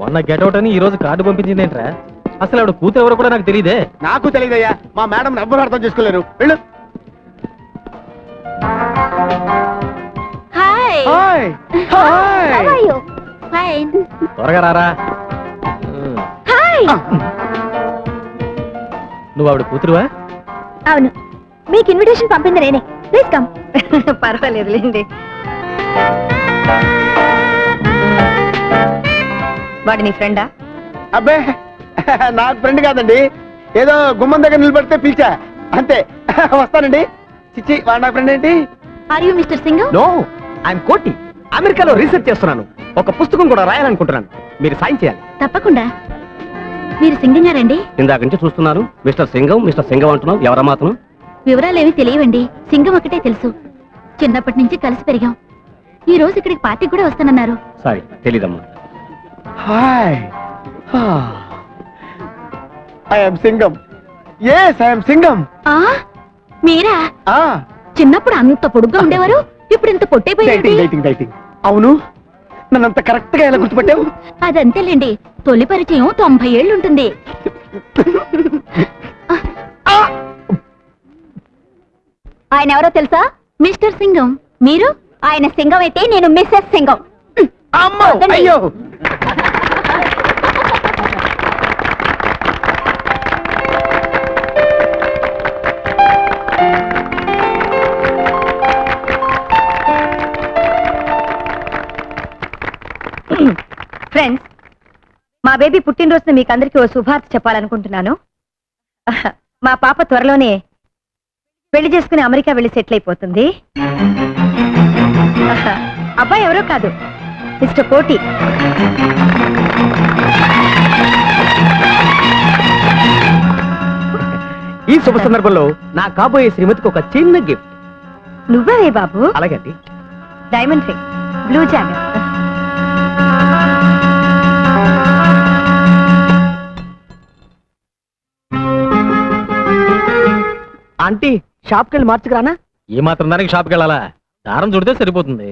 మొన్న గెటౌట్ అని ఈ రోజు కార్డు పంపించింది ఏంట్రా? అసలు ఆవిడ కూతురు ఎవరో కూడా నాకు తెలియదే. నాకు తెలియదయ్యా, మా మేడం ఎవ్వరు అర్థం చేసుకోలేరు. వెళ్ళు. Hi hi hi. ఫైన్. త్వరగా రారా. హాయ్. నువ్వు ఆవిడ కూతురువా? అవును, మీకు ఇన్విటేషన్ పంపింది నేనే. Please come. పర్వాలేదులేండి. వాడు నీ ఫ్రెండా? అబ్బే నాకు ఫ్రెండ్ కాదండి, ఏదో గుమ్మం దగ్గర నిలబడితే పిలిచా అంతే. వస్తానండి. చిచ్చి, వాడు నా ఫ్రెండ్ ఏంటి? Are you mister Singam? No, I'm Koti. అమెరికాలో రీసెర్చ్ చేస్తున్నాను. ఒక పుస్తకం కూడా రాయాలనుకుంటున్నాను. మీరు సాయం చేయాలి. తప్పకుండా. మీరు సింగం గారండి? ఇందాక నుంచి చూస్తున్నాను. మిస్టర్ సింగం అంటున్నావు. ఎవరా మాత్రం? వివరాలేవి తెలియవండి. సింగం ఒకటే తెలుసు. చిన్నప్పటి నుంచి కలిసి పెరిగాం. ఈ రోజు ఇక్కడికి పార్టీకి కూడా వస్తానన్నారు. సారీ, తెలీదమ్మా. Hi. I am Singam. Yes, I am Singam. మీరా? చిన్నప్పుడు అంత పొడుగ్గా ఉండేవారు, ఇప్పుడు ఇంత పొట్టైపోయారు. అవును, నన్నంత కరెక్ట్ గా ఎలా గుర్తుపట్టావు? అదంతేలేండి, తొలి పరిచయం 90 ఏళ్ళు ఉంటుంది. ఆయన ఎవరో తెలుసా? మిస్టర్ సింగం. మీరు? ఆయన సింగం అయితే నేను మిస్సెస్ సింగం. అమ్మో, అయ్యో. ఫ్రెండ్స్, మా బేబీ పుట్టినరోజున మీకు అందరికీ ఓ శుభార్త చెప్పాలనుకుంటున్నాను. మా పాప త్వరలోనే పెళ్లి చేసుకుని అమెరికా వెళ్ళి సెటిల్ అయిపోతుంది. అబ్బాయి ఎవరో కాదు, మిస్టర్ కోటి. ఈ శుభ సందర్భంలో నా కాబోయే శ్రీమతికి ఒక చిన్న గిఫ్ట్. నువ్వే బాబు? అలాగే. Diamond ring, blue jacket. Aunty, షాప్కి వెళ్ళి మార్చుకురానా? ఏ మాత్రం దానికి షాప్కి వెళ్ళాలా? దారం చుడితే సరిపోతుంది.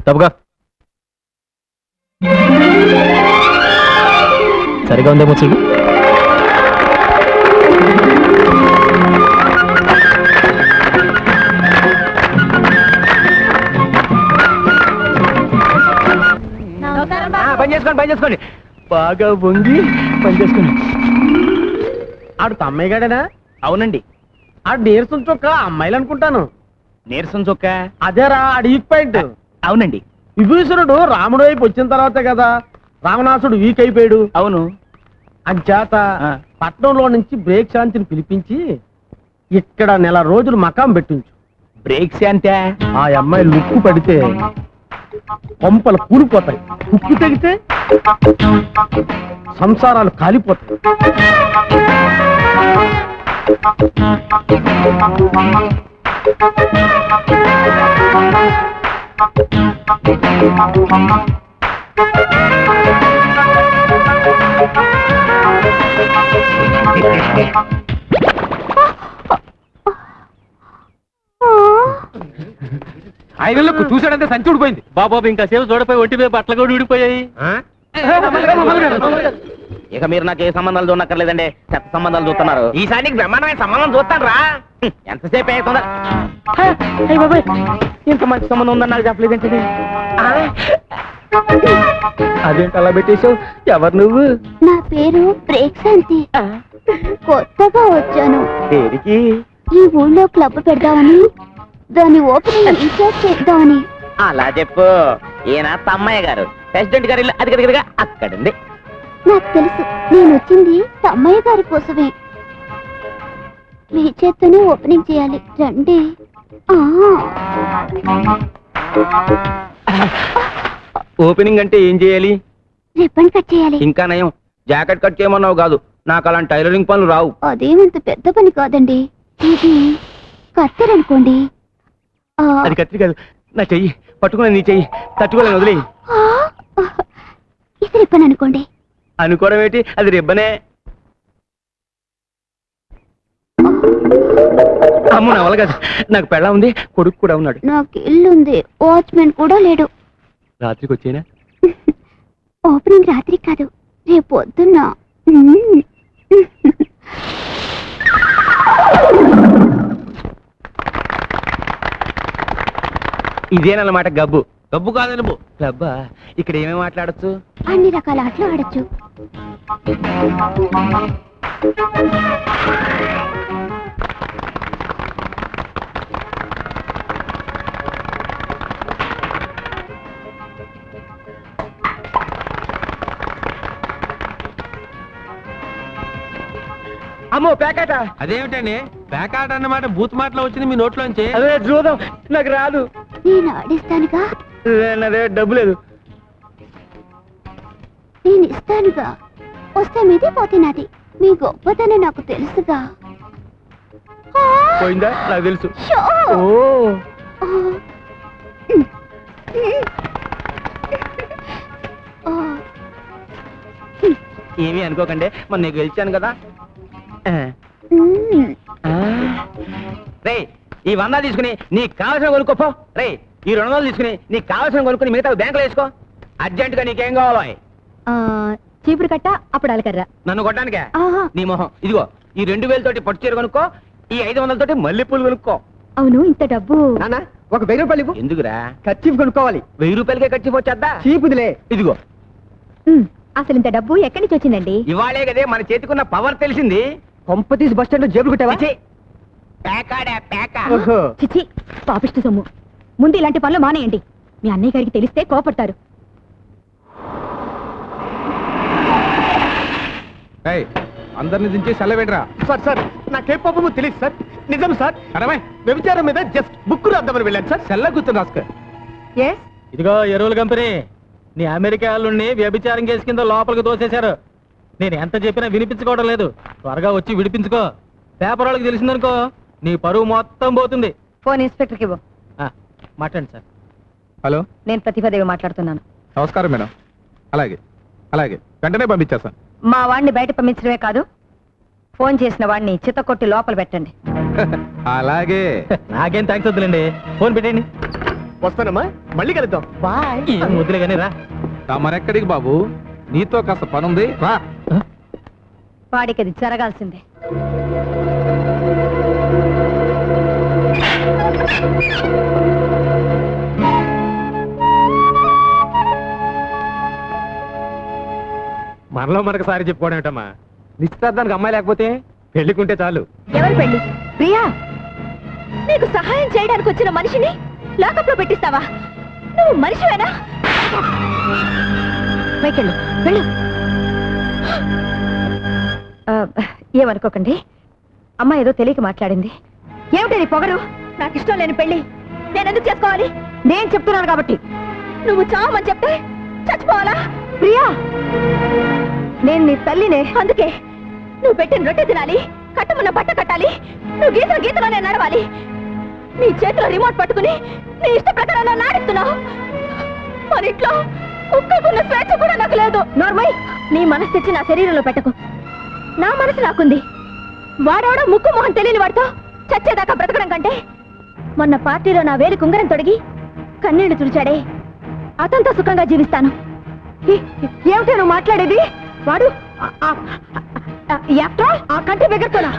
తప్పుగా సరిగా ఉందేమో చూడు. పని చేసుకోండి. బాగా వంగి పని చేసుకోండి. ఆడు తమ్మయ్య గాడేనా? అవునండి. ఆడు నీరసం చొక్క అమ్మాయిలు అనుకుంటాను. నీరసం చొక్క? అదేరా, ఆడు వీక్ పాయింట్. అవునండి. విభీషణుడు రాముడు వైపు వచ్చిన తర్వాతే కదా రావణాసుడు వీక్ అయిపోయాడు. అవును. అంచేత పట్నంలో నుంచి బ్రేక్ శాంతిని పిలిపించి ఇక్కడ నెల రోజులు మకాం పెట్టించు. బ్రేక్ శాంతి? ఆ అమ్మాయి లుక్కు పడితే కొంపలు కూలిపోతాయి, ఉప్పు తెగితే సంసారాలు కాలిపోతాయి. ఐదులకు చూసాడంటే సంచి ఊడిపోయింది. బాబాబు ఇంకా సేపు చూడపోయి ఒంటిపోయి బట్టలు కూడా ఊడిపోయాయి. ఇక మీరు నాకు ఏ సంబంధాలు చూడక్కర్లేదండి, చెత్త సంబంధాలు చూస్తున్నారు. ఈసారికి బ్రహ్మాండమైన సంబంధం చూస్తాను రా. ఎంతసేపు అవుతుందా? ఇంత మంచి సంబంధం ఉందని నాకు చెప్పలేదేంటి? అదేంటి అలా పెట్టేశావు? ఎవరు నువ్వు? నా పేరు బ్రేక్ శాంతి. కొత్తగా వచ్చాను. దేనికి? ఈ ఊళ్ళో క్లబ్ పెడదామని, దాని ఓపెనింగ్ ఇన్ఛార్జ్ చేద్దామని. అలా చెప్పు. ఈయన తమ్మయ్య గారు, ప్రెసిడెంట్ గారి ఇల్లు అది అక్కడుంది. నాకు తెలుసు, నేను వచ్చింది తమ్మయ్య గారి కోసమే. మీ చేత్తోనే ఓపెనింగ్ చేయాలి, రండి. ఓపెనింగ్ అంటే ఏం చేయాలి? రిబ్బన్ కట్ చేయాలి. ఇంకా నయం, జాకెట్ కట్ చేయమన్నావు కాదు. నాకు అలాంటి టైలరింగ్ పనులు రావు. అదేమంత పెద్ద పని కాదండి, ఇది కత్తెరనుకోండి. అది కత్తిరి కాదు, నా చెయ్యి పట్టుకున్నా, నీ చెయ్యి తట్టుకోలేను, వదిలే. ఇది రిబ్బన్ అనుకోండి. అనుకోవడం ఏంటి, అది రిబ్బనే. అమ్మ నా వల్ల కాదు, నాకు పెళ్ళ ఉంది, కొడుకు కూడా ఉన్నాడు. నాకు ఇల్లుంది, వాచ్మెన్ కూడా లేడు. రాత్రికి వచ్చేనా? ఓపెనింగ్ రాత్రి కాదు, రేపు పొద్దున్న. ఇదేనన్నమాట గబ్బు. గబ్బు కాదు నువ్వు గబ్బా. ఇక్కడ ఏమేమి మాట్లాడచ్చు? అన్ని రకాల ఆటలు ఆడచ్చు. అమ్మో పేకాట. అదేమిటండి పేకాట అన్నమాట బూత్ మాటలో వచ్చింది మీ నోట్లోంచి? అదే చూద్దాం, నాకు రాదు. నేను ఆడిస్తానుగా. అదే డబ్బు లేదు. నేను ఇస్తానుగా. వస్తే మీది పోతే నాది. మీ గొప్పతనం నాకు తెలుసుగా. పోయిందా? నాకు తెలుసు. షో! ఓ ఆ. ఆ. ఏమీ అనుకోకండి, మొన్న నీకు గెలిచాను కదా. మ్మ్. రే ఈ 100 తీసుకుని నీకు కావాల్సిన కొనుక్కోపో. రే ఈ 200 తీసుకుని నీకు కావాల్సిన కొనుక్కుని మిగతా బ్యాంకులో వేసుకో. అర్జెంట్ గా నీకేం కావాలో? చీపురు కట్ట అప్పుడు కర్ర. నన్ను కొట్టడానికే? ఆహా. నీ మొహం. ఇదిగో ఈ 2000 తోటి పట్టు చీర కొనుక్కో, ఈ 500 తోటి మల్లెపూలు కొనుక్కో. అవును, ఇంత డబ్బు. నాన్న ఒక 1000 రూపాయలు ఇవ్వు. ఎందుకురా? ఖర్చు కొనుక్కోవాలి. 1000 రూపాయలకే ఖర్చు వచ్చేద్దా? చీపుదిలే. ఇదిగో అసలు ఇంత డబ్బు ఎక్కడి నుంచి వచ్చిందండి? ఇవాళే కదే మన చేతికున్న పవర్ తెలిసింది. కొంప తీసి బస్ స్టాండ్ లో జేబులు కొట్టావా? చిచి, పేకాడా పేక. ఓహో. చిచి, పాపిష్టి సొమ్ము. ముందు ఇలాంటి పనులు మానేయండి. మీ అన్నయ్య గారికి తెలిస్తే కోపడతారు. అందరిని దించి సెలవేంట్రా? సార్ సార్ నాకేం పాపమో తెలియదు సార్. నిజం సార్. అరవై వ్యభిచారం మీద జస్ట్ బుక్ రాద్దామని వెళ్ళాను సార్. సెల్ల గుర్తు రాసుకో. ఇదిగో ఎరువుల కంపెనీ, నీ అమెరికా వాళ్ళని వ్యభిచారం కేసు కింద లోపలికి తోసేశారు. నేను ఎంత చెప్పినా వినిపించుకోవడం లేదు. త్వరగా వచ్చి విడిపించుకో. పేపర్ వాళ్ళకి తెలిసిందనుకో నీ పరువు మొత్తం పోతుంది. ఫోన్ ఇన్స్పెక్టర్కి ఇవ్వు. మాట్లాడండి సార్. హలో, నేను ప్రతిభాదేవి మాట్లాడుతున్నాను. నమస్కారం మేడం. అలాగే అలాగే వెంటనే పంపించేస్తాను. మా వాడిని బయట పంపించడమే కాదు, ఫోన్ చేసిన వాడిని చిత్తకొట్టి లోపల పెట్టండి. అలాగే. నాకేం థ్యాంక్స్ వద్దులేండి, ఫోన్ పెట్టండి. వస్తానమ్మా, మళ్ళీ కలుద్దాం. బాయ్. ఏం వద్దులే కానీ రా. మరెక్కడికి బాబు, నీతో కాస్త పనుంది, రా. వాడికి అది జరగాల్సిందే. మనలో మనకు సారి చెప్పుకోవడం ఏంటమ్మా? నిశ్చితార్థానికి అమ్మాయి లేకపోతే పెళ్లికుంటే చాలు. ఎవరు పెళ్లి? ప్రియా, నీకు సహాయం చేయడానికి వచ్చిన మనిషిని లాకప్ లో పెట్టిస్తావా? నువ్వు మనిషివేనా? పైకెళ్ళు, వెళ్ళు. ఏమనుకోకండి, అమ్మ ఏదో తెలియక మాట్లాడింది. ఏమిటి నీ పొగరు? నాకు ఇష్టం లేని పెళ్లి నేనెందుకు చేసుకోవాలి? నేను చెప్తున్నాను కాబట్టి. నువ్వు చావమని చెప్తే చచ్చిపోవాలా? ప్రియా, నేను నీ తల్లినే. అందుకే నువ్వు పెట్టిన రొట్టె తినాలి, కట్టమన్న బట్ట కట్టాలి, నువ్వు గీతల గీతలోనే నడవాలి. నీ చేతిలో రిమోట్ పట్టుకుని నీ ఇష్ట ప్రకారం నాడిస్తున్నావు. మన ఇంట్లో ఒక్కకున్న స్వేచ్ఛ కూడా నాకు లేదు. నార్మల్, నీ మనసు తెచ్చి నా శరీరంలో పెట్టకు. నా మనసు నాకుంది. వాడవడ ముక్కు మొహం తెలియని వాడితో చచ్చేదాకా బ్రతకడం కంటే మొన్న పార్టీలో నా వేలి కుంగరం తొడిగి కన్నీళ్లు తుడిచాడే, అతనితో సుఖంగా జీవిస్తాను. ఏమిటో నువ్వు మాట్లాడేది? వాడు ఆ కంటి బెగ్గరతోనా?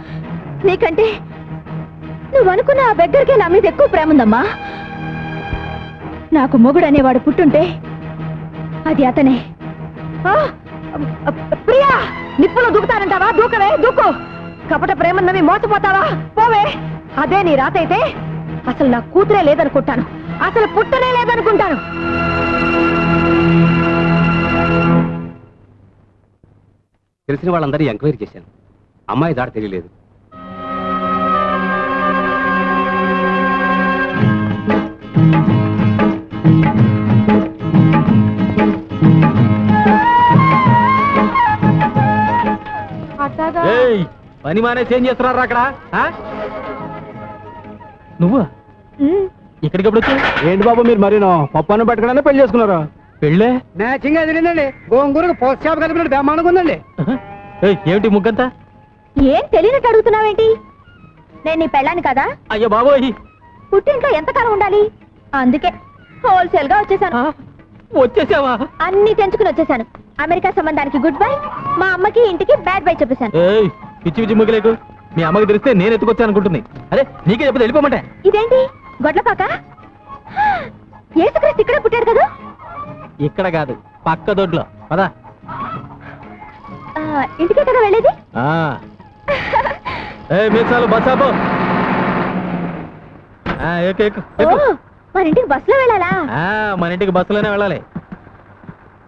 నీకంటే నువ్వు అనుకున్న ఆ బెగ్గరికే నా మీద ఎక్కువ ప్రేమ ఉందమ్మా. నాకు మొగుడు అనేవాడు పుట్టుంటే అది అతనే. ప్రియా, నిప్పులో దూకుతానంటావా? దూకవే, దూకు. కపట ప్రేమన్నవి మోసపోతావా? పోవే. అదే నీ రాత అయితే అసలు నా కూతురే లేదనుకుంటాను, అసలు పుట్టనే లేదనుకుంటాను. తెలిసిన వాళ్ళందరూ ఎంక్వైరీ చేశాను, అమ్మాయి దాడి తెలియలేదు. పని మానేసి ఏం చేస్తున్నారు అక్కడ? నువ్వు ఇక్కడికి ఎప్పుడు వచ్చావు? ఏంటి బాబు మీరు మరీనో పప్పు పట్టుకున్నా పెళ్లి చేసుకున్నారు? పెళ్ళే మ్యాచింగ్ ఎదిరిందండి. గోంగూరకు పోస్ట్ షాప్ కలిపినట్టు బ్రహ్మాండంగా ఉందండి. ఏమిటి ముగ్గంతా? ఏం తెలియనట్టు అడుగుతున్నావేంటి? నేను నీ పెళ్ళాను కదా. అయ్యో బాబోయ్, పుట్టింట్లో ఎంతకాలం ఉండాలి, అందుకే హోల్సేల్ గా వచ్చేసాను. వచ్చేసావా? అన్ని తెంచుకుని వచ్చేసాను. అమెరికా సంబంధానికి గుడ్ బై, మా అమ్మకి ఇంటికి బ్యాడ్ బై చెప్పేశాను. ఏయ్, పిచ్చి పిచ్చి ముగ్గులేకు. మీ అమ్మకి తెలిస్తే నేను ఎత్తుకొచ్చాను అనుకుంటుంది. అరే నీకే చెప్పి వెళ్ళిపోమంటే. ఇదేంటి గొడ్లపాక? యేసుక్రీస్తు ఇక్కడ పుట్టాడు కదా. ఇక్కడ కాదు, పక్క దొడ్లో. పదా. ఇంటికే కదా వెళ్ళేది. మీసాలు బస్ ఆపు. ఎక్కు, ఎక్కు, ఎక్కు. మన ఇంటికి బస్సులో వెళ్ళాలా? మన ఇంటికి బస్సులోనే వెళ్ళాలి.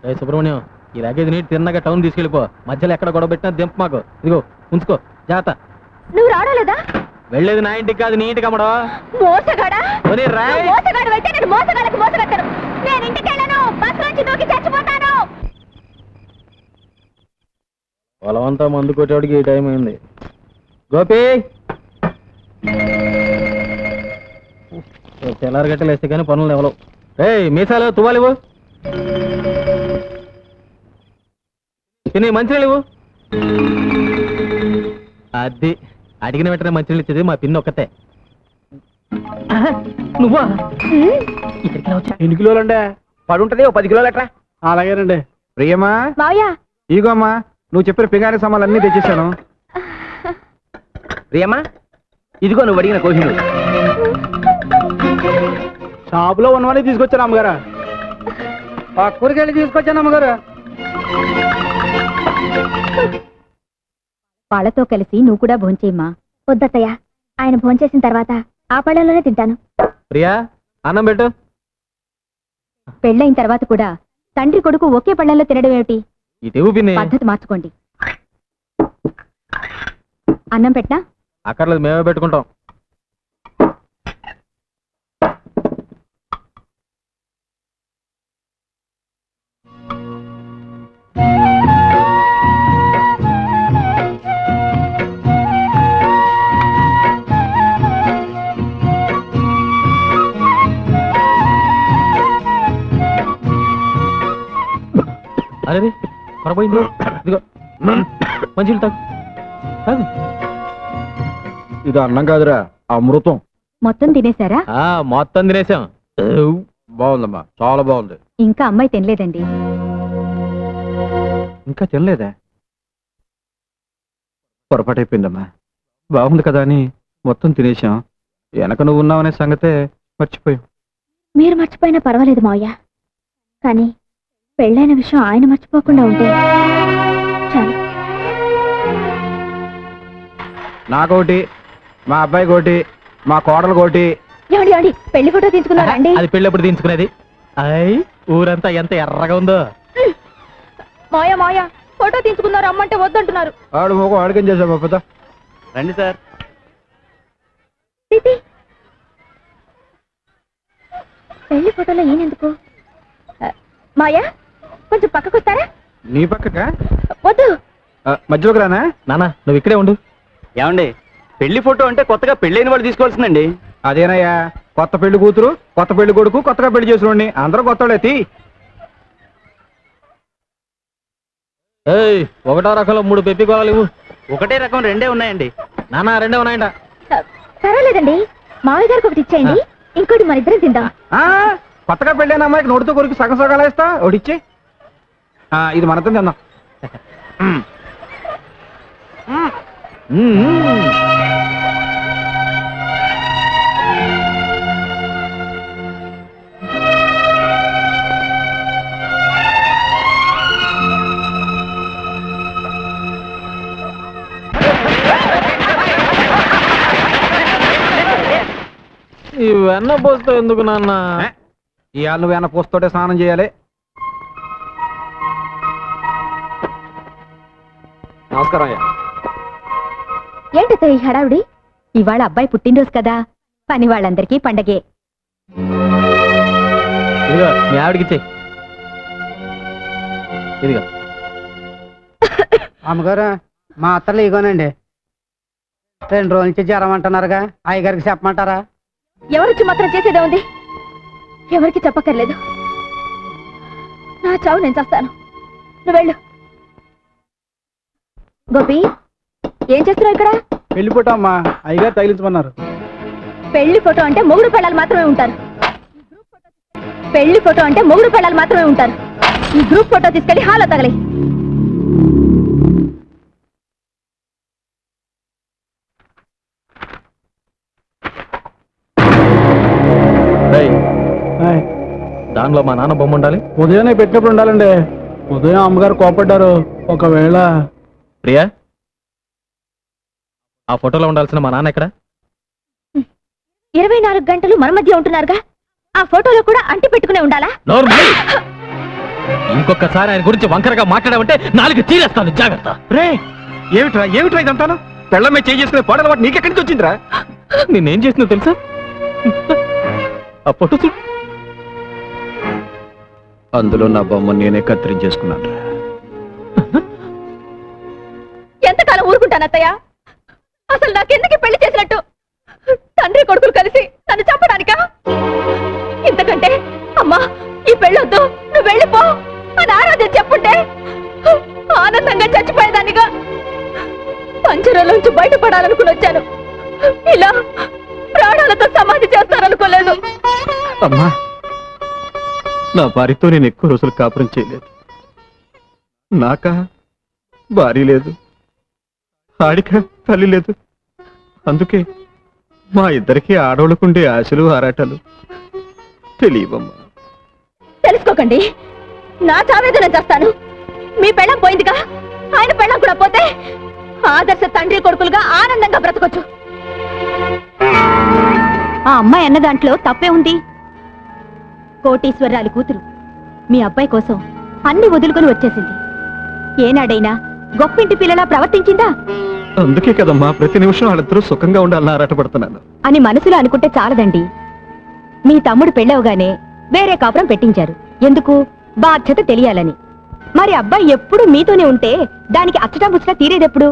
ఏ సుబ్రహ్మణ్యం, ఈ లగేజ్ నీటి తిన్నగా టౌన్ తీసుకెళ్ళిపో. మధ్యలో ఎక్కడ గొడవ పెట్టినా దింపు మాకు. ఇదిగో ఉంచుకో, జాగ్రత్త. నువ్వు రావడం లేదా? వెళ్ళేది నా ఇంటికి కాదు, నీ ఇంటికి అమ్మడో. మోసగాడా? రాయ్. మోసగాడు అయితే నేను మోసగాళ్ళకి మోసగట్టాను. నేను ఇంటికి వెళ్ళను, బస్సు నుంచి దూకి చచ్చిపోతాను. పొలవంతా మందు కొట్టేవాడికి ఈ టైం అయింది. గోపి, తెల్లారి గట్టలు వేస్తే కానీ పనులు ఎవరు. ఏయ్ మీసాలు తువ్వాలివు, తిని మంచినీళ్ళు ఇవ్వు. అది అడిగిన వెంటనే మంచినీళ్ళు ఇచ్చేది మా పిన్ని ఒక్కతే. నువ్వా? ఎన్ని కిలోలండి? పడుంటది ఓ 10 కిలోలు ఎట్రా. అలాగేనండి. ప్రియమా, మావయ్య, ఈగోమ్మా, నువ్వు చెప్పిన పింగారి సామాన్లు అన్ని తెచ్చేసాను. ప్రియమ్మా, ఇదిగో నువ్వు అడిగిన కోహినూరు. షాపులో ఉన్నవన్నీ తీసుకొచ్చాను అమ్మగారు. కూరగాయలు తీసుకొచ్చాను అమ్మగారు. వాళ్ళతో కలిసి నువ్వు కూడా భోంచేయమ్మా. వద్దత్తయ్య, ఆయన భోంచేసిన తర్వాత ఆ పళ్ళలోనే తింటాను. ప్రియా, అన్నం పెట్టు. పెళ్ళైన తర్వాత కూడా తండ్రి కొడుకు ఒకే పళ్ళల్లో తినడం ఏమిటి? ఇటు పిన్ని. పద్ధతి మార్చుకోండి. అన్నం పెట్టా? అక్కర్లేదు, మేమే పెట్టుకుంటాం. అరే పొరపోయింది. ఇదిగో మంచి తాగు. ఇది అన్నం కాదురా, అమృతం. మొత్తం తినేశారా? మొత్తం తినేసాం. బాగుందమ్మా, చాలా బాగుంది. ఇంకా అమ్మాయి తినలేదండి. ఇంకా తినలేదా? పొరపాటు అయిపోయిందమ్మా. బాగుంది కదా అని మొత్తం తినేసాం. వెనక నువ్వు ఉన్నావనే సంగతే మర్చిపోయాం. మీరు మర్చిపోయినా పర్వాలేదు మావయ్య, కానీ పెళ్ళైన విషయం ఆయన మర్చిపోకుండా ఉంటే చాలు. నాకోటి, మా అబ్బాయి కోటి, మా కోడలు కోటి. ఏమండి ఏమండి, పెళ్లి ఫోటో తీసుకున్నారా అండి? అది పెళ్ళి ఎప్పుడు తీయించుకునేది? అయ్ ఊరంతా ఎంత ఎర్రగా ఉందో. మాయా మాయా, ఫోటో తీసుకున్నారు అమ్మంటే వద్దంటున్నారు. ఆడు మొగం అడిగం చేసావు పెద్ద. రండి సార్. పెళ్లి ఫోటోలో ఈయనెందుకు? మాయా, కొంచెం పక్కకు వస్తారా? నీ పక్కగా? వద్దు. మధ్యలోకి రానా? నానా నువ్వు ఇక్కడే ఉండు. ఏమండి, పెళ్లి ఫోటో అంటే కొత్తగా పెళ్ళైన వాళ్ళు తీసుకోవాల్సిందండి. అదేనయ్యా, కొత్త పెళ్లి కూతురు, కొత్త పెళ్లి కొడుకు, కొత్తగా పెళ్లి చేసిన అందరూ కొత్తోళ్ళేతి. ఏయ్, ఒకటో రకంలో 3 పెప్పి గోళాలు ఇవ్వు. ఒకటే రకం 2 ఉన్నాయండి. నానా 2 ఉన్నాయంట. పర్వాలేదండి, మావయ్య గారికి ఒకటి ఇచ్చేయండి, ఇంకోటి మన ఇద్దరం తిందాం. కొత్తగా పెళ్ళైన అమ్మాయికి నోటితో కొరికి సగం సగాలు వేస్తా, ఒకటిచ్చే. ఇది మనతో తిందాం. ఈ వెన్న పోస్తా ఎందుకు నాన్న? ఇవాళ నువ్వు ఏమన్నా పోస్తోటే స్నానం చేయాలి. నమస్కారం అయ్యా. ఏంటో ఈ హడావుడి? ఇవాళ అబ్బాయి పుట్టినరోజు కదా, పని వాళ్ళందరికీ పండగే. ఇదిగో మీ ఆవిడకి ఇచ్చే. ఇదిగో అమ్మగారు, మా అత్తలు ఇగోనండి. 2 రోజుల నుంచి జ్వరం అంటున్నారుగా, అయ్యగారికి చెప్పమంటారా? ఎవరిచ్చి మాత్రం చేసేదే ఉంది, ఎవరికి చెప్పక్కర్లేదు. నా చావు నేను చేస్తాను, నువ్వు వెళ్ళు. గోపి, ఏం చేస్తున్నావు ఇక్కడ? పెళ్లి ఫోటో అమ్మా అయ్యగారు తగిలించమన్నారు. పెళ్లి ఫోటో అంటే మొగుడు పెళ్ళాలు మాత్రమే ఉంటారు. పెళ్లి ఫోటో అంటే మొగుడు పెళ్ళాలు మాత్రమే ఉంటారు. ఈ గ్రూప్ ఫోటో తీసుకెళ్లి హాల్లో తగలి. దానిలో మా నాన్న బొమ్మ ఉండాలి. ఉదయాన్నే పెట్టినప్పుడు ఉండాలండి. ఉదయం అమ్మగారు కోపడ్డారు. ఒకవేళ ప్రియా, ఆ ఫోటోలో ఉండాల్సిన మా నాన్న ఎక్కడ? 24 గంటలు మన మధ్య ఉంటున్నారుగా, ఆ ఫోటోలో కూడా అంటి పెట్టుకునే ఉండాలా? ఇంకొకసారి ఆయన గురించి వంకరగా మాట్లాడామంటే 4 తీరేస్తాను, జాగ్రత్త. రే ఏమిట్రా ఇదంతాను? పెళ్ళమే చేసుకునే పాటల వాటి నీకెక్కడి నుంచి వచ్చిందిరా? నేనేం చేసినా తెలుసా? ఆ ఫోటో చూడు. అందులో నా బొమ్మ నేనే కత్తిరించేసుకున్నాను. ఎంతకాలం ఊరుకుంటాను అత్తయ్య? అసలు నాకెందుకు పెళ్లి చేసినట్టు? తండ్రి కొడుకులు కలిసి నన్ను చంపడానికా? ఇంతకంటే అమ్మా ఈ పెళ్ళొద్దు, నువ్వు వెళ్ళిపో అని ఆరాధన చెప్పుంటే ఆనందంగా చచ్చిపోయేదానిగా. పంజరంలోంచి బయటపడాలనుకుని వచ్చాను. ఇలా ప్రాణాలతో సమాధి చేస్తారనుకోలేదు. అమ్మా, నా భార్యతో నేను ఎక్కువ రోజులు కాపురం చేయలేదు. నాకా భార్య లేదు, ఆడిక తల్లి లేదు. అందుకే మా ఇద్దరికి ఆడవాళ్ళకుండే ఆశలు ఆరాటాలు తెలియవమ్మా. తెలుసుకోకండి, నా చావేదన చేస్తాను. మీ పెళ్ళం పోయిందిగా, ఆయన పెళ్ళం కూడా పోతే ఆదర్శ తండ్రి కొడుకులుగా ఆనందంగా బ్రతకొచ్చు. ఆ అమ్మాయి అన్న దాంట్లో తప్పే ఉంది. కోటీశ్వరరాలి కూతురు మీ అబ్బాయి కోసం అన్ని వదులుకొని వచ్చేసింది. ఏనాడైనా గొప్పింటి పిల్లలా ప్రవర్తించిందా? అందుకే కదమ్మా ప్రతి నిమిషం వాళ్ళిద్దరూ సుఖంగా ఉండాలని ఆరాటపడుతున్నాను. అని మనసులో అనుకుంటే చాలదండి. మీ తమ్ముడు పెళ్ళవగానే వేరే కాపురం పెట్టించారు. ఎందుకు? బాధ్యత తెలియాలని. మరి అబ్బాయి ఎప్పుడు మీతోనే ఉంటే దానికి అచ్చటా ముచ్చటా తీరేదెప్పుడు?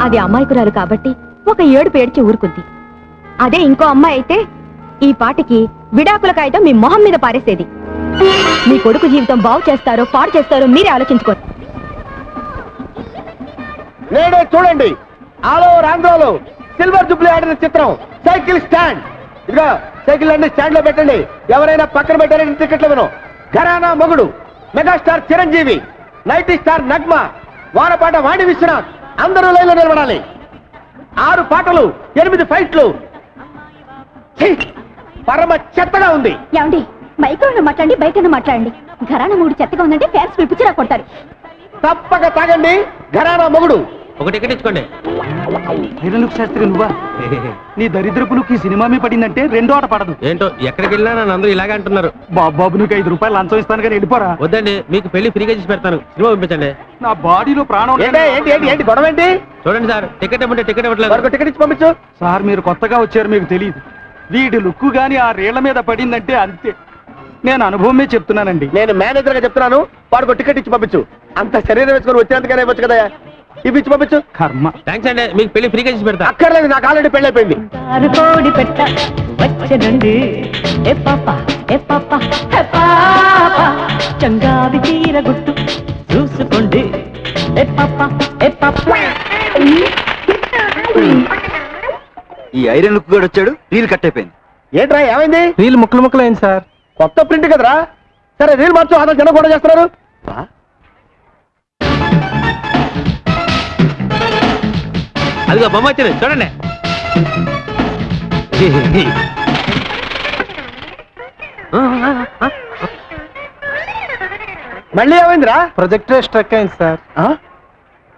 అది అమాయకురాలు కాబట్టి ఒక ఏడుపు ఏడ్చి ఊరుకుంది. అదే ఇంకో అమ్మాయి అయితే ఈ పాటికి విడాకుల కాగితం మీ మొహం మీద పారేసేది. మీ కొడుకు జీవితం బాగు చేస్తారో పాడు చేస్తారో మీరే ఆలోచించుకోండి. నేడే చూడండి, ఆల్ ఓవర్ ఆంధ్రాలో సిల్వర్ జూబ్లీ ఆడిన చిత్రం సైకిల్ స్టాండ్. ఇదిగో సైకిల్ అన్ని స్టాండ్ లో పెట్టండి. ఎవరైనా పక్కన పెట్టారని టికెట్లు విను. Gharana Mogudu megastar Chiranjeevi, night star Nagma, వారపాట వాణి విశ్వనాథ్ అందరూ లైన్లో నిలబడాలి. 6 పాటలు, 8 ఫైట్లు. ఛీ, పరమ చెత్తగా ఉంది. ఏమండి, మైక్రోలో మాట్లాడండి, బయట మాట్లాడండి. ఘరానా మూడు చెత్తగా ఉందంటే ఫ్యాన్స్ పిలిపించిరా కొడతారు. తప్పక తాగండి ఘరానా మొగుడు. ఒక టికెట్ ఇచ్చుకోండి. శాస్త్రి నువ్వా? నీ దరిద్రపులకు ఈ సినిమా మీ పడిందంటే రెండో ఆట పడదు. ఏంటో ఎక్కడికి వెళ్ళినా నన్ను అందరూ ఇలాగే అంటున్నారు. బాబు నీకు 5 రూపాయలు లంచం ఇస్తాను కానీ వెళ్ళిపోరా. వద్దండి, మీకు పెళ్లి ఫ్రీగా చేసి పెడతాను. సినిమా పంపించండి. నా బాడీలో ప్రాణం. ఏంటి గొడవ ఏంటి? చూడండి సార్, టికెట్ ఇవ్వండి. టికెట్ ఇవ్వట్లేదు. టికెట్ ఇచ్చి పంపించు. సార్ మీరు కొత్తగా వచ్చారు, మీకు తెలియదు. వీడి లుక్కు గాని ఆ రేళ్ల మీద పడిందంటే అంతే. నేను అనుభవమే చెప్తున్నానండి. నేను మేనేజర్ గా చెప్తున్నాను, వాడికి టికెట్ ఇచ్చి పంపించు. అంత శరీరం వేసుకొని వచ్చేందుకనే వచ్చు కదా, ఇవి ఇచ్చి పంపించు. కర్మ. థ్యాంక్స్ అండి, మీకు పెళ్లి ఫ్రీగా చేసి పెడతా. అక్కర్లేదు, నాకు ఆల్రెడీ పెళ్లి అయిపోయింది. చంగావి తీర గుట్టు చూసుకోండి. ఈ ఐరన్ లుక్ కూడా వచ్చాడు, రీల్ కట్ అయిపోయింది. ఏంట్రా ఏమైంది? రీల్ ముక్కలు ముక్కలు అయింది సార్. కొత్త ప్రింట్ కదరా. సరే రీల్ మార్చు, అతను జనం కూడా చేస్తున్నారు. అదిగో బొమ్మ వచ్చింది చూడండి. మళ్ళీ ఏమైందిరా? ప్రొజెక్టర్ స్ట్రక్ అయింది సార్.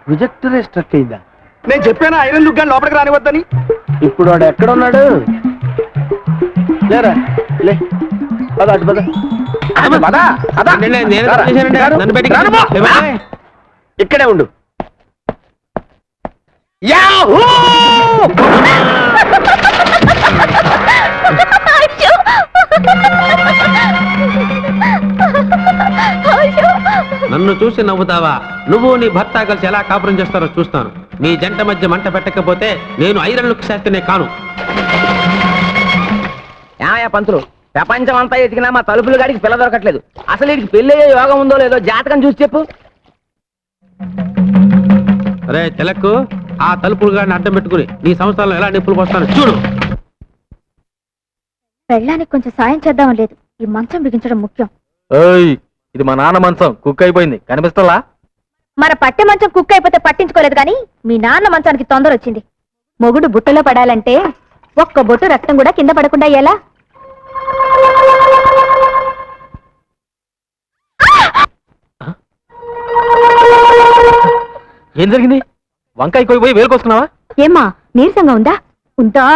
ప్రొజెక్టరే స్ట్రక్ అయిందా? నేను చెప్పాను ఐరన్ లుక్ గాని లోపలికి రానివద్దని. ఇప్పుడు వాడు ఎక్కడ ఉన్నాడు? లేరా లే, పద అటు పద. ఇక్కడే ఉండు. యాహూ! నన్ను చూసి నవ్వుతావా? నువ్వు నీ భర్త కలిసి ఎలా కాపురం చేస్తారో చూస్తాను. మీ జంట మధ్య మంట పెట్టకపోతే నేను ఐరన్ లుక్ శాస్త్రినే కాను. ఏమయ్యా పంతులు, ప్రపంచం అంతా ఎతికినా మా తలుపులు గాడికి పిల్ల దొరకట్లేదు. అసలు వీడికి పెళ్ళయ్యే యోగం ఉందో లేదో జాతకం చూసి చెప్పు. అరే తిలక్కు, ఆ తలుపులు గాడిని అడ్డం పెట్టుకుని నీ సంవత్సరాలు ఎలా నిప్పులు పోస్తాను చూడు. పెళ్ళానికి కొంచెం సాయం చేద్దాం లేదు, ఈ మంచం బిగించడం ముఖ్యం. ఇది మా నాన్న మంచం కుక్ అయిపోయింది కనిపిస్తలా? మన పట్టె మంచం కుక్ అయిపోతే పట్టించుకోలేదు కానీ మీ నాన్న మంచానికి తొందర వచ్చింది. మొగుడు బుట్టలో పడాలంటే ఒక్క బొట్టు రక్తం కూడా కింద పడకుండా ఎలా? ఏం జరిగింది? వంకాయ కోయిపోయి వేలుకొస్తున్నావా? ఏమ్మా నీరసంగా ఉందా? ఉందా?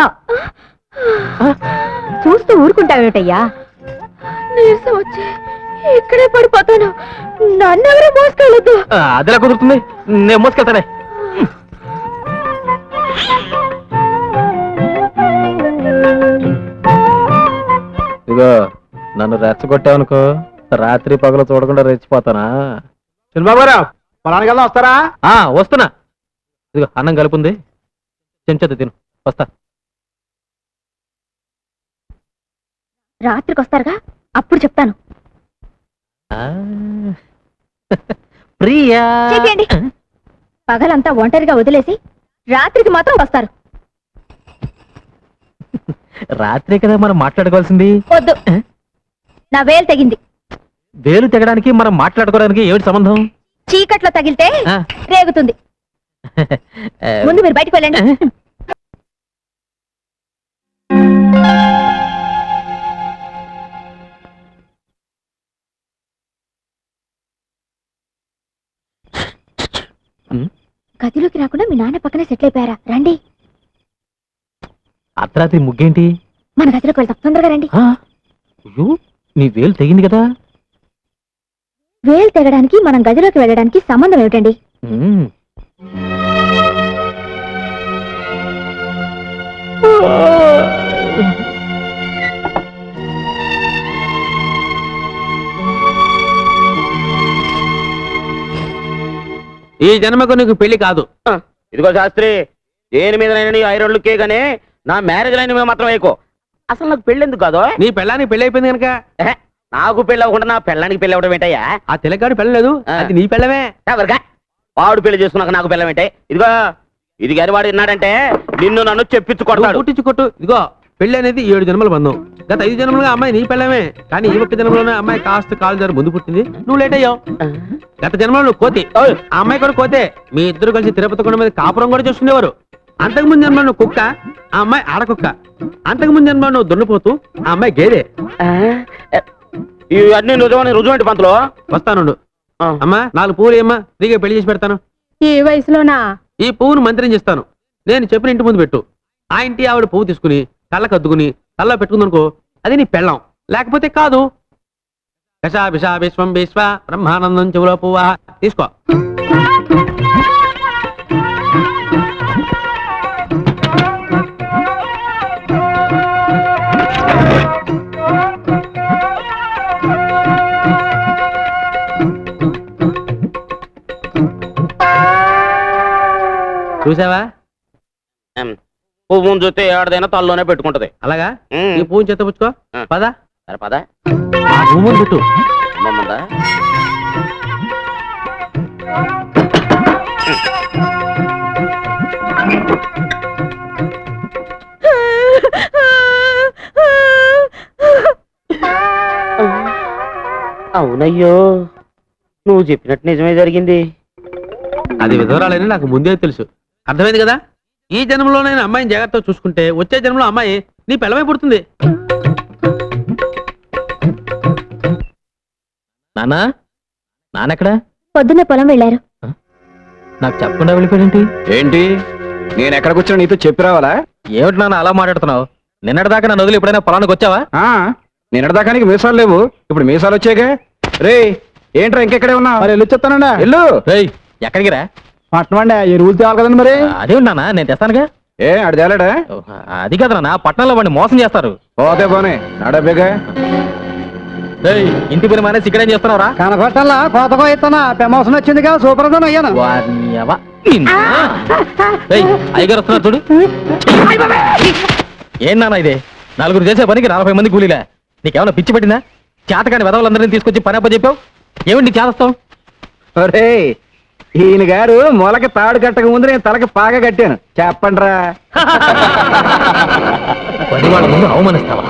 చూస్తూ ఊరుకుంటావేటయ్యా? నీరసం వచ్చి ఇక్కడే పడిపోతాను, నన్నెవరూ మోసుకెళ్ళొద్దు. అదిలా కుదురుతుంది, నేను మోసుకెళ్తానే. ఇదిగో నన్ను రెచ్చగొట్టావనుకో, రాత్రి పగలు చూడకుండా రెచ్చిపోతానా? చిన్నబాబురావు పొలానికి వెళ్దాం, వస్తారా? వస్తున్నా. ఇదిగో అన్నం కలుపుంది, చెంచదు తిను, వస్తా. రాత్రికి వస్తారుగా, అప్పుడు చెప్తాను. ప్రియా, చెప్పండి. పగలంతా ఒంటరిగా వదిలేసి రాత్రికి మాత్రం వస్తారు. రాత్రే కదా మనం మాట్లాడుకోవాల్సింది. వద్దు, నా వేలు తెగింది. వేలు తెగడానికి మనం మాట్లాడుకోవడానికి ఏమిటి సంబంధం? చీకట్లో తగిలితే రేగుతుంది. ముందు మీరు బయటకు వెళ్ళండి. గదిలోకి రాకుండా మీ నాన్న పక్కనే సెటిల్ అయిపోయారా? రండి. అర్ధరాత్రి ముగ్గేంటి? మన గదిలోకి వెళ్తాం, తొందరగా రండి. అయ్యో, నీ వేలు తెగింది కదా. వేలు తెగడానికి మనం గదిలోకి వెళ్ళడానికి సంబంధం ఏమిటండి? ఈ జన్మకు నీకు పెళ్లి కాదు. ఇదిగో శాస్త్రి, దేని మీద నీ ఐరోళ్ళకే గానీ నా మ్యారేజ్ లైన్ మీద మాత్రం వేయకో. అసలు నాకు పెళ్లి ఎందుకు కాదు? నీ పెళ్ళానికి పెళ్లి అయిపోయింది కనుక. నాకు పెళ్లి అవ్వకుండా నా పెళ్ళానికి పెళ్లి అవ్వడం ఏంటయ్యా? ఆ తిలకాడు పెళ్ళలేదు, అది నీ పెళ్ళమే. ఎవరికా వాడు పెళ్లి చేసుకున్నాక నాకు పెళ్ళం ఏంటే? ఇదిగో ఇది గారి వాడు విన్నాడంటే నిన్ను నన్ను చెప్పించుకొడతాడు. కొట్టించుకొట్టు. ఇదిగో పెళ్లి అనేది 7 జన్మల బంధం. గత 5 జన్మలుగా అమ్మాయి నీ పెళ్ళమే, కానీ ఈ ఒక్క జన్మలోనే అమ్మాయి కాస్త కాలు జారి ముందు పుట్టింది, నువ్వు లేట్ అయ్యావు. గత జన్మలో నువ్వు కోతి, ఆ అమ్మాయి కూడా కోతే. మీ ఇద్దరు కలిసి తిరుపతి కొండ మీద కాపురం కూడా చేస్తుండేవారు. అంతకుముందు జన్మలో నువ్వు కుక్క, ఆ అమ్మాయి ఆడకుక్క. అంతకుముందు జన్మలో నువ్వు దున్నపోతూ, ఆ అమ్మాయి గేదె. ఇవన్నీ రుజువంటి పంతులు. వస్తానుండు. అమ్మా 4 పువ్వులు ఏమ్మా, ఫ్రీగా పెళ్లి చేసి పెడతాను. ఈ వయసులోనా? ఈ పువ్వును మంత్రం చేస్తాను, నేను చెప్పిన ఇంటి ముందు పెట్టు. ఆ ఇంటి ఆవిడ పువ్వు తీసుకుని కళ్ళకు అద్దుకుని కళ్ళలో పెట్టుకుందనుకో, అది నీ పెళ్ళం, లేకపోతే కాదు. కషా విషా విశ్వం విశ్వ బ్రహ్మానందం చెవులో పువ్వా తీసుకో. చూసావా? పువ్వు చూస్తే ఏడదైనా తల్లోనే పెట్టుకుంటది. అలాగా ఈ పువ్వుని చెత్త పుచ్చుకో. పద సరే పద. ఆ పువ్వుని పెట్టు. అమ్మమ్మందా అవునయ్యో, నువ్వు చెప్పినట్టు నిజమే జరిగింది. అది విధవరాలని నాకు ముందే తెలుసు. అర్థమైంది కదా? ఈ జన్మలోనైనా అమ్మాయిని జాగ్రత్తగా చూసుకుంటే వచ్చే జన్మలో అమ్మాయి నీ పిల్లమై పుడుతుంది. నానా, నానెక్కడా? పొద్దున్నే పొలం వెళ్ళారు. నాకు చెప్పకుండా వెళ్ళిపోయాడేంటి? ఏంటి, నేను ఎక్కడికి వచ్చినా నీతో చెప్పి రావాలా? ఏమిటి నాన్న అలా మాట్లాడుతున్నావు? నిన్నటిదాకా నన్ను వదిలి ఎప్పుడైనా పొలానికి వచ్చావా? నిన్నటిదాకా నీకు మీసాలు లేవు, ఇప్పుడు మీసాలు వచ్చాక. రే ఏంట్రా ఇంకెక్కడే ఉన్నావు? మరి వెళ్ళి చెప్తానండి. వెళ్ళు. రేయ్, ఎక్కడికి రా? పట్టణం అండి, ఈ రూల్ తేవాలి కదండి. మరి అదే నాన్న, నేను తెస్తానుగా. ఏ అడి తేలాడా? అది కదా నాన్న, పట్టణంలో వాడిని మోసం చేస్తారు. పోతే పోనే నడబేగా. రేయ్, ఇంటి పని మానేసి ఇక్కడేం చేస్తున్నావురా? కనపట్టల్లా కోతకో ఇస్తున్నా, ప్రమోషన్ వచ్చిందిగా, సూపర్ అయ్యాను. అయ్యగారు వస్తున్నారు చూడు. ఏం నాన్న ఇదే? 4 చేసే పనికి 40 మంది కూలీలా? నీకేమైనా పిచ్చి పెట్టిందా? చేతకాని వెదవులందరినీ తీసుకొచ్చి పని అప్ప చెప్పావు. ఏమిటి నీ చేస్తావు? ఒరే ఈయన గారు మొలకి తాడు కట్టక ముందు నేను తలకి పాగా కట్టాను చెప్పండిరా. పది వాళ్ళ ముందు అవమానిస్తావా?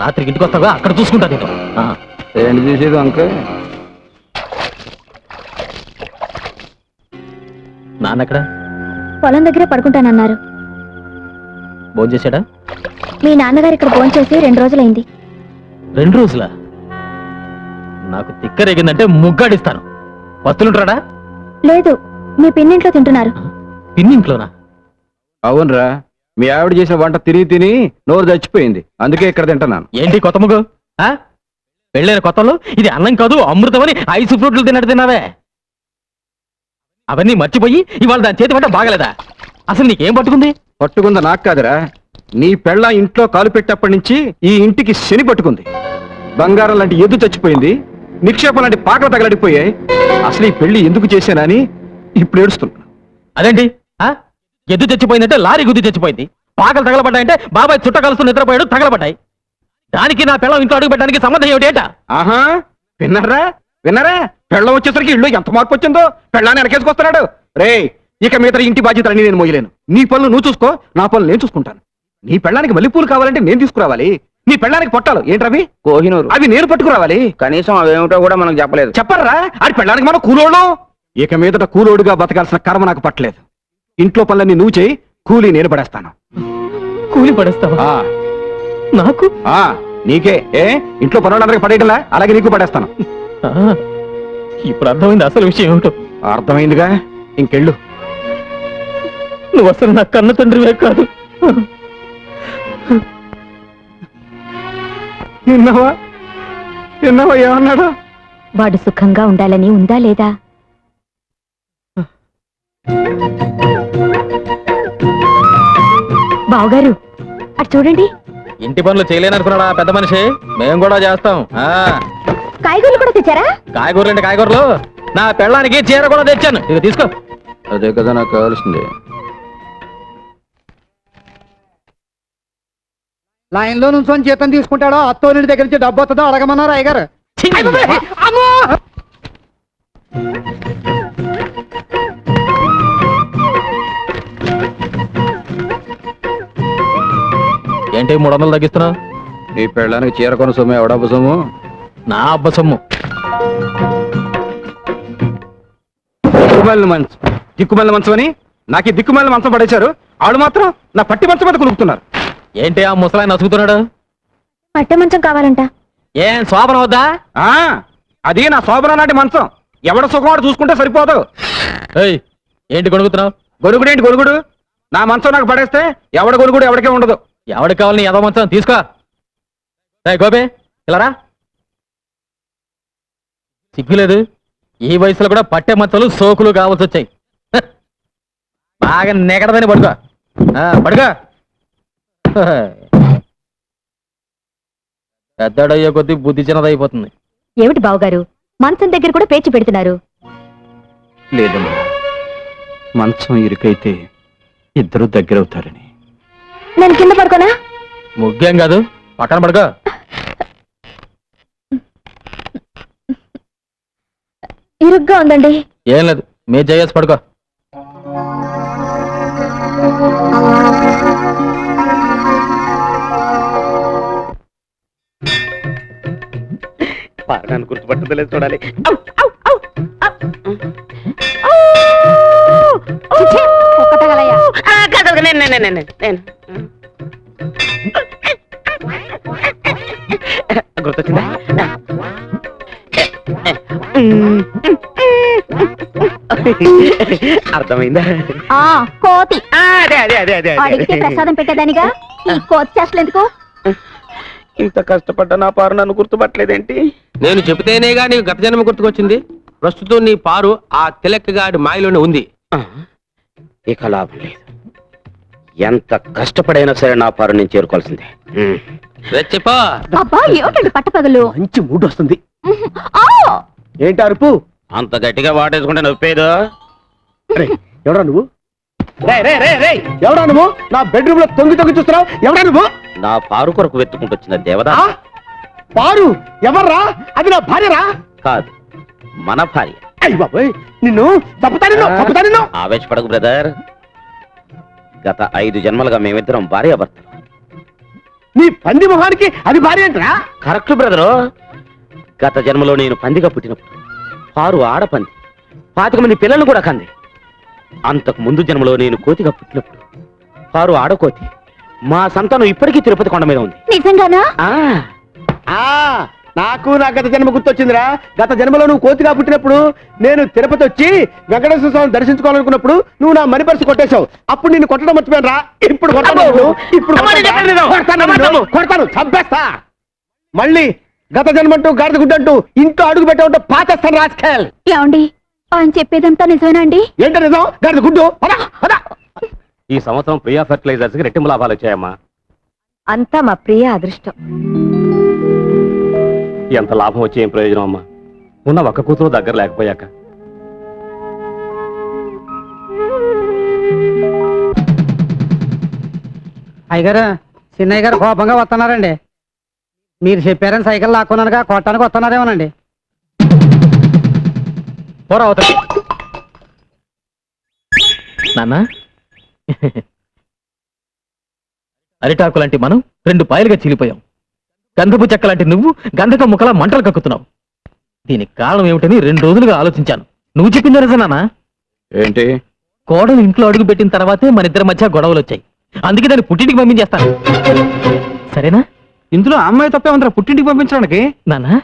రాత్రికి ఇంటికి వస్తావా? అక్కడ చూసుకుంటా నేను. ఏంటి చూసేది అంక? నాన్న ఎక్కడ? పొలం దగ్గరే పడుకుంటానన్నారు. భోజనం చేశాడా? మీ నాన్నగారు ఇక్కడ ఫోన్ చేసి 2 రోజులైంది. 2 రోజులా? నాకు తిక్కరేగిందంటే ముగ్గాడిస్తాను. వస్తులుంటాడా? లేదు, మీ పిన్నింట్లో తింటున్నారు. పిన్నింట్లోనా? అవునరా, మీ ఆవిడ చేసిన వంట తిని తిని నోరు చచ్చిపోయింది, అందుకే ఇక్కడ తింటున్నాను. ఏంటి కొత్త ముగ్గు? పెళ్ళైన కొత్తలో ఇది అన్నం కాదు అమృతం అని ఐస్ ఫ్రూట్లు తిన్నట్టు తిన్నావే. అవన్నీ మర్చిపోయి ఇవాళ దాని చేతి వంట బాగలేదా? అసలు నీకేం పట్టుకుంది? పట్టుకుందా నాకు కాదురా, నీ పెళ్ళ ఇంట్లో కాలు పెట్టేప్పటి నుంచి ఈ ఇంటికి శని పట్టుకుంది. బంగారం లాంటి ఎద్దు చచ్చిపోయింది, నిక్షేపం లాంటి పాకలు తగలడిపోయాయి. అసలు ఈ పెళ్లి ఎందుకు చేశానని ఇప్పుడు ఏడుస్తున్నా. అదేంటి? ఎద్దు చచ్చిపోయిందంటే లారీ గుద్ది చచ్చిపోయింది, పాకలు తగలబడ్డాయంటే బాబాయ్ చుట్ట కలుస్తూ నిద్రపోయాడు తగలబడ్డాయి. దానికి నా పిల్లం ఇంట్లో అడుగు పెట్టడానికి సంబంధం ఏమిటేట? ఆహా, విన్నారా విన్నారా, పెళ్ళం వచ్చేసరికి ఇల్లు ఎంత మార్పు వచ్చిందో. పెళ్ళాన్ని వెనకేసుకొస్తున్నాడు. రే, ఇక మిగతా ఇంటి బాధ్యతలన్నీ నేను మోయలేను. నీ పనులు నువ్వు చూసుకో, నా పనులు నేను చూసుకుంటాను. నీ పెళ్ళానికి మల్లెపూలు కావాలంటే నేను తీసుకురావాలి. నీ పెళ్ళానికి పొట్టాలు ఏంటవి? కోహినూరు, అవి నేను పట్టుకురావాలి. కనీసం అవేమిటో కూడా మనకు చెప్పలేదు. చెప్పరా? అది పెళ్ళానికి మనం కూలోడు. ఇక మీదట కూలోడుగా బతకాల్సిన కర్మ నాకు పట్టలేదు. ఇంట్లో పనులన్నీ నువ్వు చేయి, కూలీ నేను పడేస్తాను. కూలి పడేస్తావా? నాకు? నీకే. ఏ ఇంట్లో పనులందరికీ పడేయటంలా, అలాగే నీకు పడేస్తాను. ఇప్పుడు అర్థమైంది అసలు విషయం ఏమిటో. అర్థమైందిగా, ఇంకెళ్ళు. నువ్వు అసలు నా కన్న తండ్రివే కాదు. విన్నావా ఏమన్నాడు? వాడు సుఖంగా ఉండాలని ఉందా లేదా? బావగారు అటు చూడండి. ఇంటి పనులు చేయలేననుకున్నాడా పెద్ద మనిషి? మేము కూడా చేస్తాం. కాయగూరలు కూడా తెచ్చారా? కాయగూరలు అంటే కాయగూరలు, నా పెళ్ళానికి చీర కూడా తెచ్చాను. ఇక తీసుకో. అదే కదా నాకు కావాల్సింది. లైన్ లో నుంచొని జీతం తీసుకుంటాడో అత్తోని దగ్గర నుంచి డబ్బు వస్తుందో అడగమన్నారు అయ్యగారు. ఏంటి 300 తగ్గిస్తున్నావు? నీ పెళ్ళానికి చీర కొన సొమ్ము ఎవడబ్బ సొమ్ము? నా అబ్బ సొమ్ము. దిక్కుమల్లి మంచం అని నాకు ఈ దిక్కుమల్లి మంచం పడేశారు. ఆడు మాత్రం నా పట్టి మంచం మీద కులుకుతున్నారు. ఏంటి ఆ ముసలాయన నసుగుతున్నాడు? పట్టె మంచం కావాలంట. ఏం శోభన వద్దా? అది నా శోభన నాటి మంచం. ఎవడ సుఖం చూసుకుంటే సరిపోదు. ఏంటి గొడుగుతున్నావు? గొరుగుడేంటి గొరుగుడు? నా మంచం నాకు పడేస్తే ఎవడ గొరుగుడు ఎవడికే ఉండదు. ఎవడికి కావాలని ఎదో మంచం తీసుకో. గోపే ఇలారా. సిగ్గులేదు? ఈ వయసులో కూడా పట్టే మంచాలు సోకులు కావాల్సి వచ్చాయి. బాగా నెగడదని పడుకో. పడుకో. పెద్దడయ్యే కొద్దీ బుద్ధి చిన్నదైపోతుంది. ఏమిటి బావగారు, మంచం దగ్గర కూడా పేచి పెడుతున్నారు? లేదమ్మా, మంచం ఇరుకైతే ఇద్దరు దగ్గరవుతారని. నేను కింద పడుకోనా? ముగ్గేం కాదు, పక్కన పడుకో. ఇరుగ్గా ఉందండి. ఏం లేదు, మీ జయేసి పడుకో. నన్ను గుర్తుపట్టలేదు చూడాలి. గుర్తొచ్చిందా? అర్థమైందా? కోతి అదే అదే అదే అదే అడిగితే ప్రసాదం పెట్టేదానిగా ఈ కోతి చేష్టలు ఎందుకు? ఇంత కష్టపడ్డా నా పారు నన్ను గుర్తుపట్టలేదేంటి? నేను చెబితేనేగా నీకు గత జన్మ గుర్తుకొచ్చింది. ప్రస్తుతం నీ పారు ఆ తిలక్కగాడి మాయలోనే ఉంది. ఇక లాభం లేదు. ఎంత కష్టపడైనా సరే నా పారు నేను చేరుకోవాల్సిందే. చెప్పా. అబ్బా ఏమిటండి పట్టపగలు? మంచి మూడ్ వస్తుంది. ఆ! ఏంటి అరుపు? అంత గట్టిగా వాటేసుకుంటే నొప్పేదో. ఎవడా నువ్వు? ఎవడా నువ్వు? నా బెడ్రూమ్ లో తొంగి తొంగి చూస్తున్నావు. ఎవడా నువ్వు? నా పారు కొరకు వెతుకుంటూ వచ్చిన దేవదా. పారు ఎవర్రా? అది నా భార్యరా? కాదు, మన భార్య. అయ్య బాబోయ్, నిన్ను తప్పుతా నిన్ను ఆవేశపడకు బ్రదర్. గత 5 జన్మలుగా మేమిద్దరం భార్యాభర్తలు. నీ పంది మొహానికి అది భార్య ఏంట్రా? Correct brother. గత జన్మలో నేను పందిగా పుట్టినప్పుడు పారు ఆడపంది 25 మంది పిల్లలు కూడా కంది. అంతకు ముందు జన్మలో నేను కోతిగా పుట్టినప్పుడు పారు ఆడకోతి. మా సంతానం ఇప్పటికీ తిరుపతి కొండ మీద ఉంది. నిజంగానా? నాకు నా గత జన్మ గుర్తొచ్చిందిరా. గత జన్మలో నువ్వు కోతిగా పుట్టినప్పుడు నేను తిరుపతి వచ్చి వెంకటేశ్వర స్వామిని దర్శించుకోవాలనుకున్నప్పుడు నువ్వు నా మనీ పర్సు కొట్టేశావు. అప్పుడు నిన్ను కొట్టడం మర్చిపోయాను రా. ఇప్పుడు కొడతాను, చంపేస్తా. మళ్ళీ గత జన్మంటూ గాడిద గుడ్డంటూ ఇంట్లో అడుగు పెట్టావుంటూ పాచేస్తాను రాజకీయాలు. ఏమండి, ఆయన చెప్పేదంతా నిజమేనా అండి? ఏంటో నిజం? గాడిద గుడ్డు. ఈ సంవత్సరం ప్రియా ఫెర్టిలైజర్స్ కి రెట్టింపు లాభాలు వచ్చాయమ్మా. అంతా మా ప్రియ అదృష్టం. ఎంత లాభం వచ్చి ఏం ప్రయోజనం అమ్మా, ఉన్న ఒక్క కూతురు దగ్గర లేకపోయాక. అయ్యగారు, చిన్నయ్య గారు కోపంగా వస్తున్నారండి. మీరు చెప్పారని సైకిల్ లాక్కున్నానుగా కొట్టడానికి వస్తున్నారేమోనండి. నాన్న, అరిటాకు లాంటి మనం 2 పాయలుగా చీలిపోయాం. గంధపు చెక్క లాంటి నువ్వు గంధక ముక్కలా మంటలు కక్కుతున్నావు. దీనికి కారణం ఏమిటని 2 రోజులుగా ఆలోచించాను. నువ్వు చెప్పింది నిజం నాన్న. ఏంటి? కోడలు ఇంట్లో అడుగు పెట్టిన తర్వాతే మన ఇద్దరి మధ్య గొడవలు వచ్చాయి. అందుకే దాన్ని పుట్టింటికి పంపించేస్తాను. సరేనా? ఇందులో అమ్మాయి తప్పే ఉందిరా పుట్టింటికి పంపించడానికి. నాన్న,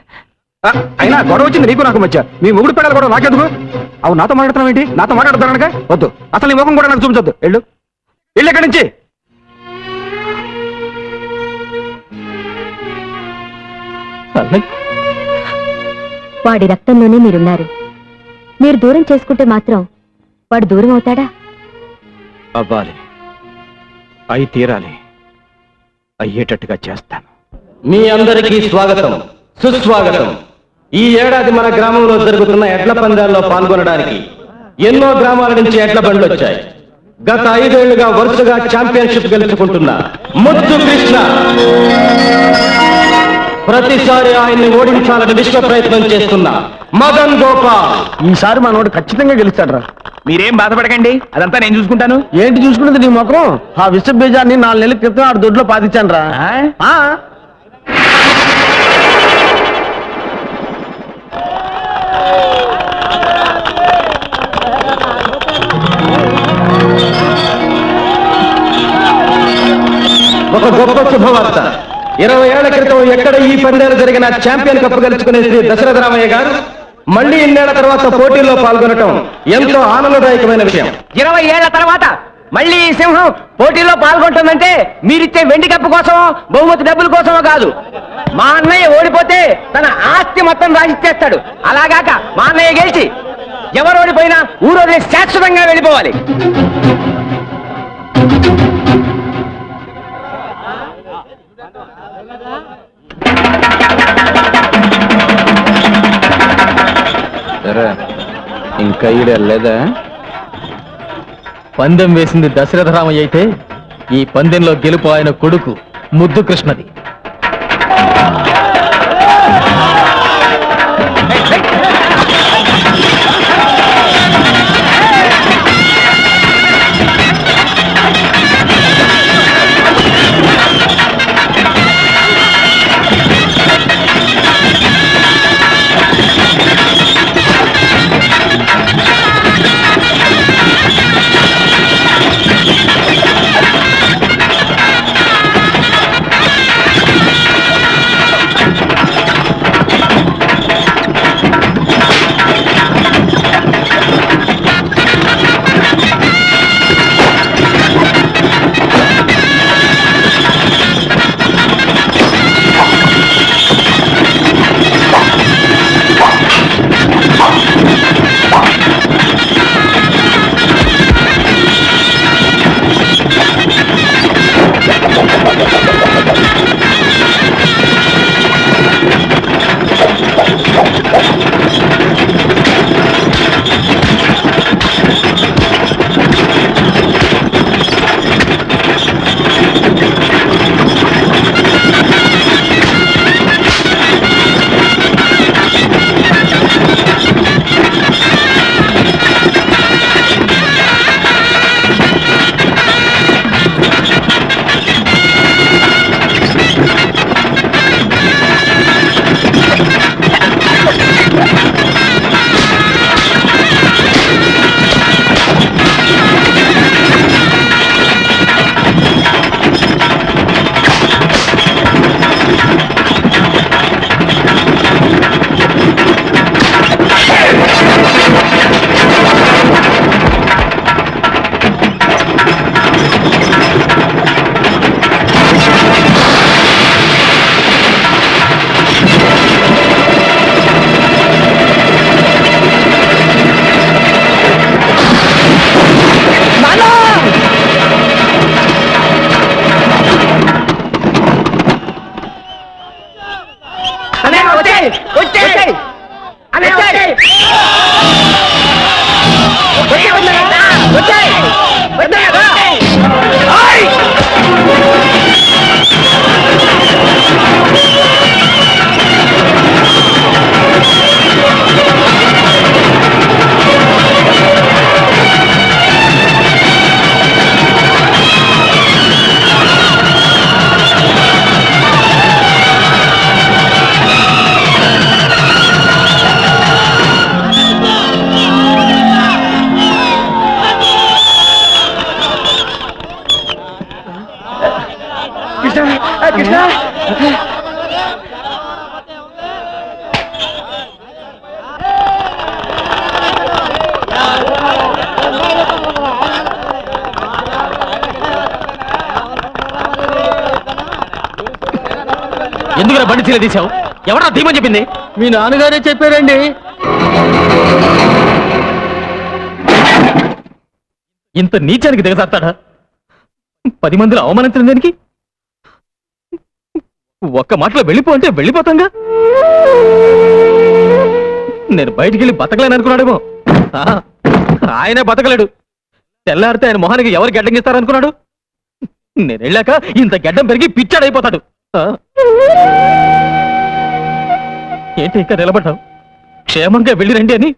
అయినా గొడవ వచ్చింది నీకు నాకు మధ్య. మీ మొగుడు పెడాలి కూడా నాకెందుకు? అవు నాతో మాట్లాడుతున్నావు ఏంటి? నాతో మాట్లాడుతానక వద్దు. అసలు నీ ముఖం కూడా నాకు చూపించొద్దు. వెళ్ళు ఎక్కడి నుంచి. వాడి రక్తంలోనే మీరున్నారు. మీరు దూరం చేసుకుంటే మాత్రం వాడు దూరం అవుతాడా? అవ్వాలి, అయి తీరాలి, అయ్యేటట్టుగా చేస్తాను. మీ అందరికీ స్వాగతం, సుస్వాగతం. ఈ ఏడాది మన గ్రామంలో జరుగుతున్న ఎడ్ల పందాల్లో పాల్గొనడానికి ఎన్నో గ్రామాల నుంచి ఎడ్ల బండ్లు వచ్చాయి. గత 5 ఏళ్లుగా వరుసగా ఛాంపియన్షిప్ గెలుచుకుంటున్న ముద్దు కృష్ణ, ప్రతిసారి ఆయన్ని ఓడించాలని విశ్వ ప్రయత్నం చేస్తున్న మదన్ గోపాల్. ఈసారి మనోడు ఖచ్చితంగా గెలుస్తాడు. మీరేం బాధపడకండి, అదంతా నేను చూసుకుంటాను. ఏంటి చూసుకున్నది నీ ముఖం? ఆ విష బీజాన్ని 4 నెలల క్రితం ఆడు దొడ్లో పాతించాను రా. ఒక గొప్ప శుభవార్త. 20 ఏళ్ల క్రితం ఎక్కడ ఈ పందేలు జరిగిన ఛాంపియన్ కప్ గెలుచుకునే శ్రీ దశరథ రామయ్య గారు మళ్ళీ ఇన్నేళ్ల తర్వాత పోటీల్లో పాల్గొనటం ఎంతో ఆనందదాయకమైన విషయం. 20 ఏళ్ల తర్వాత మళ్ళీ ఈ సింహం పోటీలో పాల్గొంటుందంటే మీరిచ్చే వెండి కప్పు కోసమో బహుమతి డబ్బుల కోసమో కాదు. మా అన్నయ్య ఓడిపోతే తన ఆస్తి మొత్తం రాసిచ్చేస్తాడు. అలాగాక మా అన్నయ్య గెలిచి ఎవరు ఓడిపోయినా ఊరోజు శాశ్వతంగా వెళ్ళిపోవాలి. ఇంకా ఈడెళ్ళలేదా? పందెం వేసింది దశరథ రామయ్య అయితే ఈ పందెంలో గెలుపు ఆయన కొడుకు ముద్దు కృష్ణది. కృష్ణ కృష్ణ ఎందుకు బండి చీల తీసావు? ఎవరా తీమని చెప్పింది? మీ నాన్నగారే చెప్పారండి. ఇంత నీచానికి దిగజాస్తాడా? 10 మందిలో అవమానించిన దానికి ఒక్క మాటలో వెళ్ళిపో అంటే వెళ్ళిపోతాంగా. నేను బయటికి వెళ్ళి బతకలేను అనుకున్నాడేమో. ఆయనే బతకలేడు. తెల్లారితే ఆయన మొహానికి ఎవరు గడ్డం ఇస్తారనుకున్నాడు? నేను వెళ్ళాక ఇంత గడ్డం పెరిగి పిచ్చాడైపోతాడు. ఏంటి ఇంకా నిలబడ్డావు? క్షేమంగా వెళ్ళి రండి అని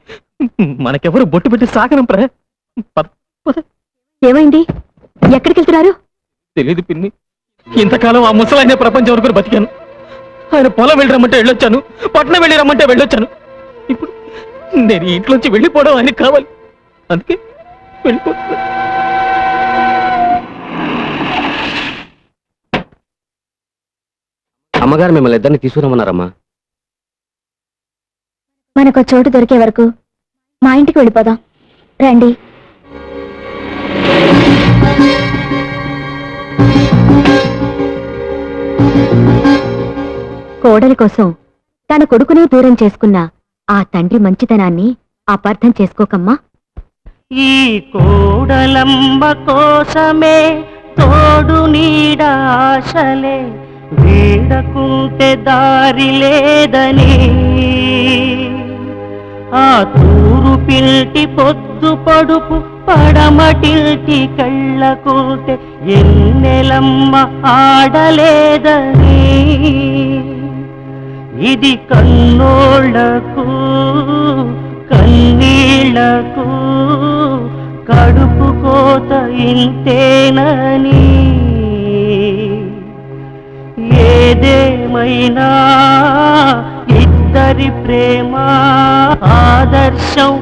మనకెవరు బొట్టు పెట్టి సాగనంపరా? ఏమైంది? ఎక్కడికి వెళ్తున్నారు? తెలీదు పిన్ని. ఇంతకాలం ఆ ముసలాయన ప్రపంచం వరకు బతికాను. ఆయన పొలం వెళ్ళి రమ్మంటే వెళ్ళొచ్చాను, పట్నం వెళ్ళి రమ్మంటే వెళ్ళొచ్చాను. ఇప్పుడు నేను ఈ ఇంట్లోంచి వెళ్ళిపోవడం ఆయనకి కావాలి. అందుకే వెళ్ళిపోతున్నా. అమ్మగారు మిమ్మల్ని ఇద్దరిని తీసుకురమ్మన్నారమ్మా. మనకు చోటు దొరికే వరకు మా ఇంటికి వెళ్ళిపోదాం రండి. కోడలి కోసం తన కొడుకునే దూరం చేసుకున్న ఆ తండ్రి మంచితనాన్ని అపార్థం చేసుకోకమ్మా. ఈ కోడలమ్మ కోసమే తోడు నీడ ఆశలే వీడకుంటే దారి లేదని ఆ తూరు పిల్టి పొద్దు పడుపు పడమటిల్టి కళ్ళకుంటే ఎన్నెలమ్మ ఆడలేదని ఇది కన్నోళ్లకు కన్నీళ్లకు కడుపు కోత ఇంతేనని ఏదేమైనా ఇద్దరి ప్రేమ ఆదర్శం.